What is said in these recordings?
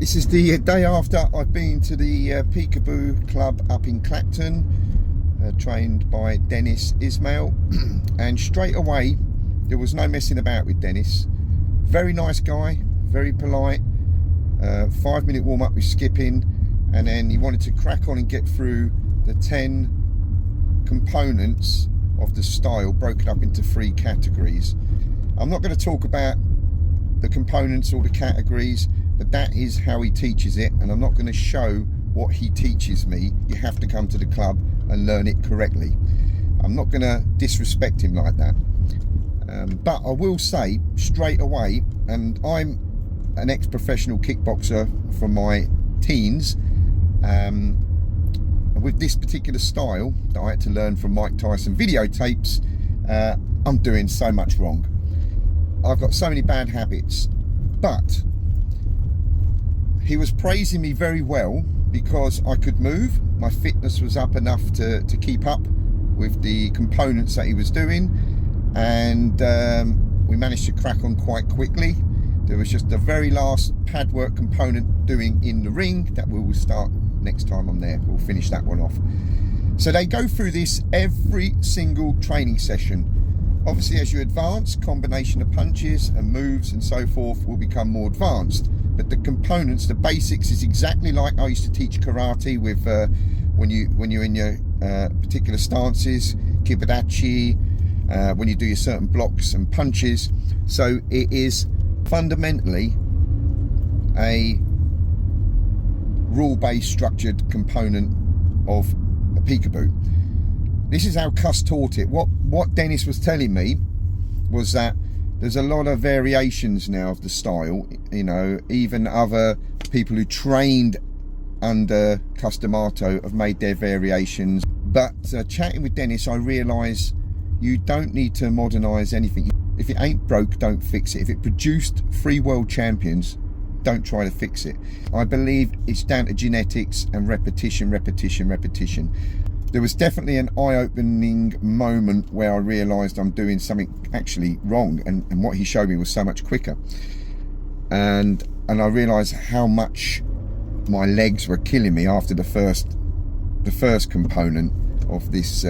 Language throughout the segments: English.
This is the day after I've been to the Peekaboo Club up in Clacton, trained by Denis Ismail, and straight away there was no messing about with Denis. Very nice guy, very polite. 5-minute warm-up with skipping, and then he wanted to crack on and get through the 10 components of the style, broken up into 3 categories. I'm not going to talk about the components or the categories, but that is how he teaches it, and I'm not going to show what he teaches me. You have to come to the club and learn it correctly. I'm not going to disrespect him like that, but I will say straight away, and I'm an ex-professional kickboxer from my teens, with this particular style that I had to learn from Mike Tyson videotapes, I'm doing so much wrong. I've got so many bad habits, but he was praising me very well because I could move. My fitness was up enough to keep up with the components that he was doing, and we managed to crack on quite quickly. There was just the very last pad work component doing in the ring that we will start next time I'm there. We'll finish that one off. So they go through this every single training session. Obviously, as you advance, combination of punches and moves and so forth will become more advanced. But the components, the basics, is exactly like I used to teach karate with when you're in your particular stances, kibadachi, when you do your certain blocks and punches. So it is fundamentally a rule-based structured component of a peekaboo. This is how Cuss taught it. What Denis was telling me was that there's a lot of variations now of the style. You know, even other people who trained under Cuss D'Amato have made their variations. But chatting with Denis, I realised you don't need to modernise anything. If it ain't broke, don't fix it. If it produced 3 world champions, don't try to fix it. I believe it's down to genetics and repetition. There was definitely an eye-opening moment where I realised I'm doing something actually wrong, and what he showed me was so much quicker. And I realised how much my legs were killing me after the first component of this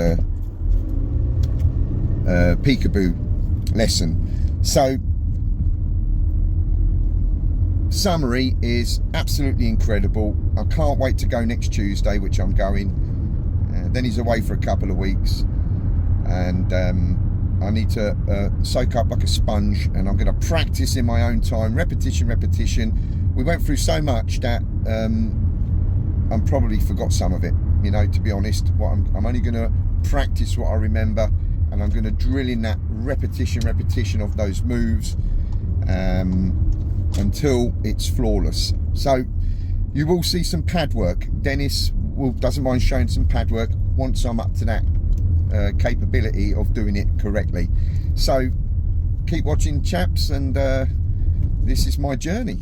peekaboo lesson. So summary is absolutely incredible. I can't wait to go next Tuesday, which I'm going. Then he's away for a couple of weeks, and I need to soak up like a sponge, and I'm going to practice in my own time, repetition. We went through so much that I probably forgot some of it, you know, to be honest. I'm only going to practice what I remember, and I'm going to drill in that repetition of those moves until it's flawless. So you will see some pad work. Denis doesn't mind showing some pad work once I'm up to that capability of doing it correctly. So keep watching, chaps, and this is my journey.